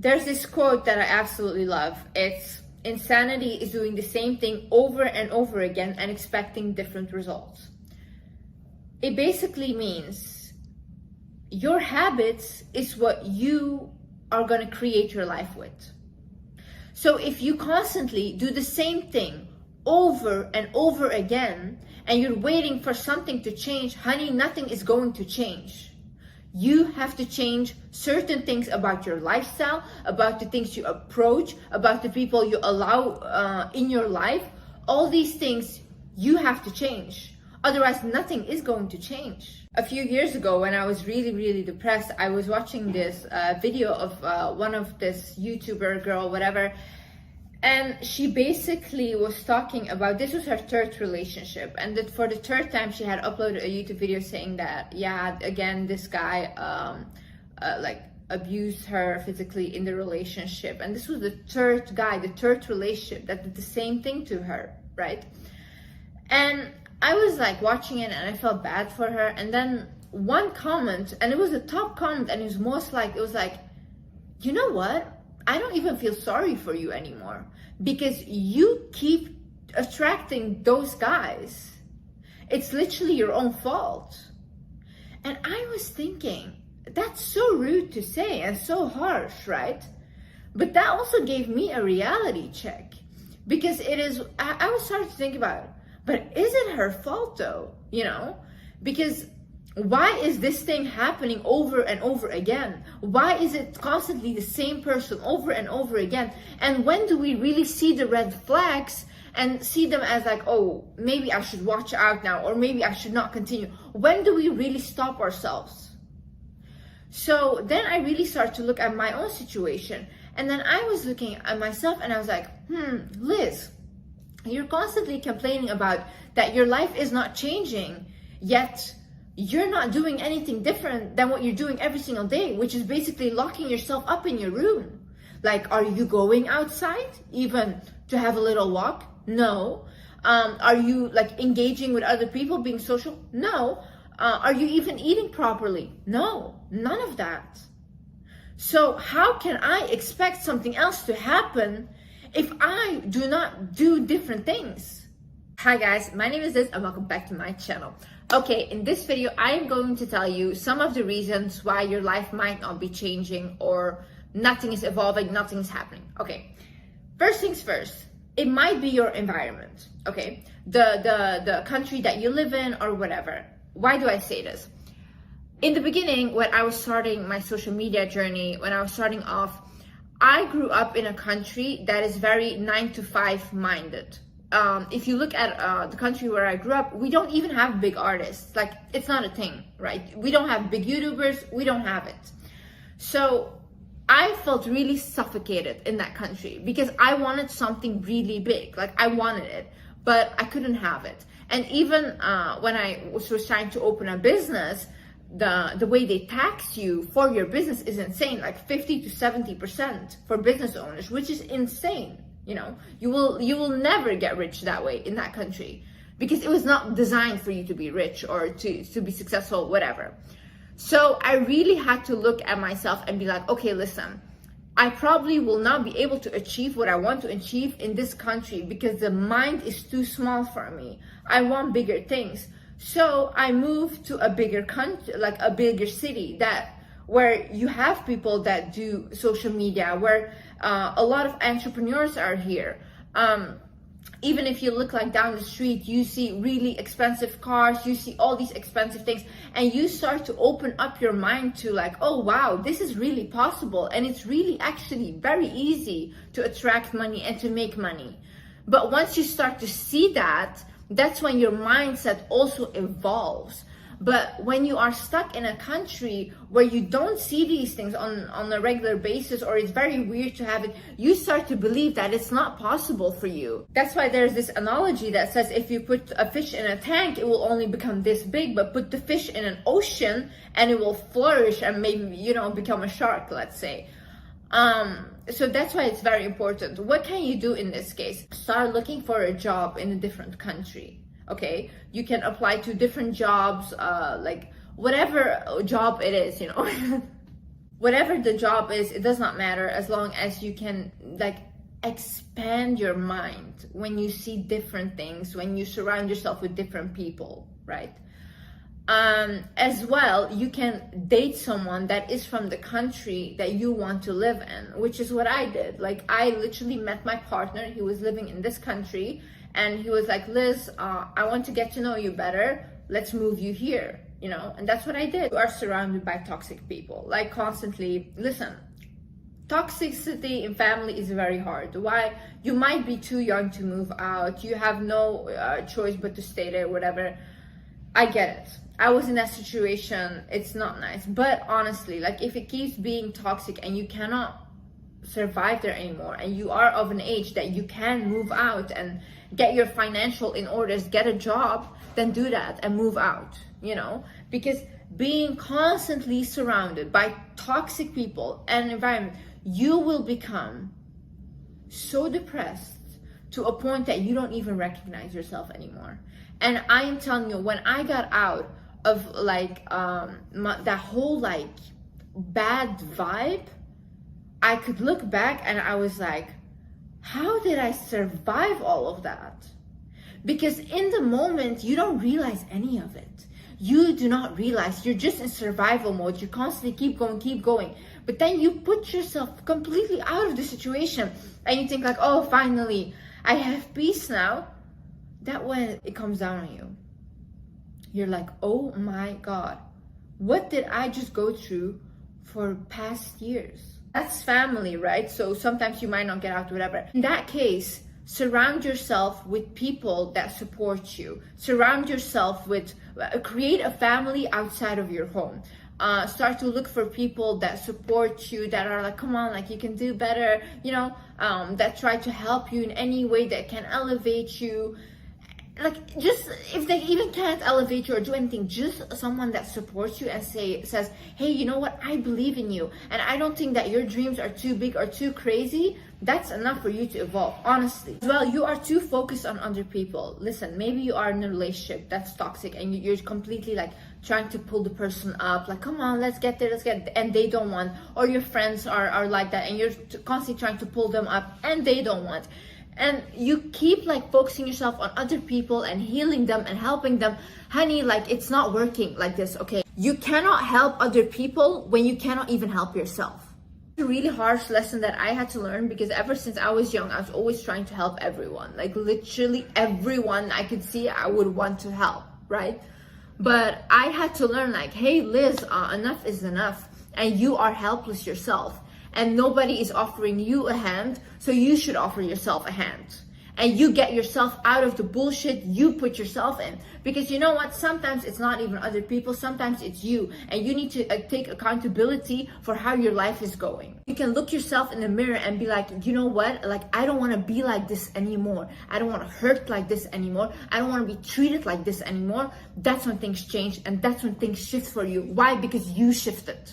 There's this quote that I absolutely love. It's, insanity is doing the same thing over and over again and expecting different results. It basically means your habits is what you are going to create your life with. So if you constantly do the same thing over and over again and you're waiting for something to change, honey, nothing is going to change. You have to change certain things about your lifestyle, about the things you approach, about the people you allow in your life. All these things you have to change. Otherwise, nothing is going to change. A few years ago, when I was really, really depressed, I was watching this video of one of this YouTuber girl, whatever. And she basically was talking about, this was her third relationship, and that for the third time she had uploaded a YouTube video saying that, yeah, again, this guy like abused her physically in the relationship. And this was the third guy, the third relationship that did the same thing to her, right? And I was like watching it and I felt bad for her. And then one comment, and it was the top comment, and it was most like, it was like, you know what? I don't even feel sorry for you anymore because you keep attracting those guys. It's literally your own fault. And I was thinking, that's so rude to say and so harsh, right? But that also gave me a reality check, because it is, I was starting to think about it, but is it her fault though? You know, because why is this thing happening over and over again? Why is it constantly the same person over and over again? And when do we really see the red flags and see them as like, oh, maybe I should watch out now, or maybe I should not continue? When do we really stop ourselves? So then I really started to look at my own situation. And then I was looking at myself and I was like, Liz, you're constantly complaining about that your life is not changing, yet you're not doing anything different than what you're doing every single day, which is basically locking yourself up in your room. Like, are you going outside even to have a little walk? No. Are you like engaging with other people, being social? No. Are you even eating properly? No, none of that. So how can I expect something else to happen if I do not do different things? Hi guys, my name is Liz and welcome back to my channel. Okay, in this video, I am going to tell you some of the reasons why your life might not be changing or nothing is evolving, nothing is happening. Okay, first things first, it might be your environment, okay? The country that you live in or whatever. Why do I say this? In the beginning, when I was starting my social media journey, when I was starting off, I grew up in a country that is very 9-to-5 minded. If you look at the country where I grew up, we don't even have big artists. Like, it's not a thing, right? We don't have big YouTubers. We don't have it. So I felt really suffocated in that country because I wanted something really big. Like, I wanted it, but I couldn't have it. And even when I was trying to open a business, the way they tax you for your business is insane, like 50 to 70% for business owners, which is insane. You know, you will never get rich that way in that country because it was not designed for you to be rich or to be successful, whatever. So I really had to look at myself and be like, okay, listen, I probably will not be able to achieve what I want to achieve in this country because the mind is too small for me. I want bigger things. So I moved to a bigger country, like a bigger city where you have people that do social media, where a lot of entrepreneurs are here. Even if you look like down the street, you see really expensive cars, you see all these expensive things, and you start to open up your mind to like, oh wow, this is really possible. And it's really actually very easy to attract money and to make money. But once you start to see that, that's when your mindset also evolves. But when you are stuck in a country where you don't see these things on a regular basis, or it's very weird to have it, you start to believe that it's not possible for you. That's why there's this analogy that says if you put a fish in a tank, it will only become this big, but put the fish in an ocean and it will flourish and maybe, you know, become a shark, let's say. So that's why it's very important. What can you do in this case? Start looking for a job in a different country. Okay, you can apply to different jobs, like whatever job it is, you know. whatever the job is, it does not matter as long as you can like expand your mind when you see different things, when you surround yourself with different people, right? As well, you can date someone that is from the country that you want to live in, which is what I did. Like, I literally met my partner. He was living in this country, and he was like, Liz, I want to get to know you better. Let's move you here, you know? And that's what I did. You are surrounded by toxic people, like constantly. Listen, toxicity in family is very hard. Why? You might be too young to move out. You have no choice but to stay there, whatever. I get it. I was in that situation. It's not nice. But honestly, like, if it keeps being toxic and you cannot survive there anymore, and you are of an age that you can move out and get your financial in orders, get a job, then do that and move out, you know? Because being constantly surrounded by toxic people and environment, you will become so depressed to a point that you don't even recognize yourself anymore. And I am telling you, when I got out of like that whole like bad vibe, I could look back and I was like, how did I survive all of that? Because in the moment, you don't realize any of it. You do not realize, you're just in survival mode. You constantly keep going. But then you put yourself completely out of the situation and you think like, oh, finally, I have peace now. That when it comes down on you, you're like, oh my God, what did I just go through for past years? That's family, right? So sometimes you might not get out, whatever. In that case, surround yourself with people that support you. Surround yourself with, create a family outside of your home. Start to look for people that support you, that are like, come on, like, you can do better, you know, that try to help you in any way that can elevate you. Like, just if they even can't elevate you or do anything, just someone that supports you and says, hey, you know what, I believe in you, and I don't think that your dreams are too big or too crazy. That's enough for you to evolve, honestly. As well, you are too focused on other people. Listen, maybe you are in a relationship that's toxic and you're completely like trying to pull the person up, like, come on, let's get there, and they don't want. Or your friends are like that and you're constantly trying to pull them up and they don't want. And you keep like focusing yourself on other people and healing them and helping them. Honey, like, it's not working like this, okay? You cannot help other people when you cannot even help yourself. It's a really harsh lesson that I had to learn, because ever since I was young, I was always trying to help everyone. Like, literally everyone I could see, I would want to help, right? But I had to learn like, hey, Liz, enough is enough. And you are helpless yourself. And nobody is offering you a hand, so you should offer yourself a hand. And you get yourself out of the bullshit you put yourself in. Because you know what? Sometimes it's not even other people, sometimes it's you. And you need to take accountability for how your life is going. You can look yourself in the mirror and be like, you know what? Like, I don't want to be like this anymore. I don't want to hurt like this anymore. I don't want to be treated like this anymore. That's when things change, and that's when things shift for you. Why? Because you shifted.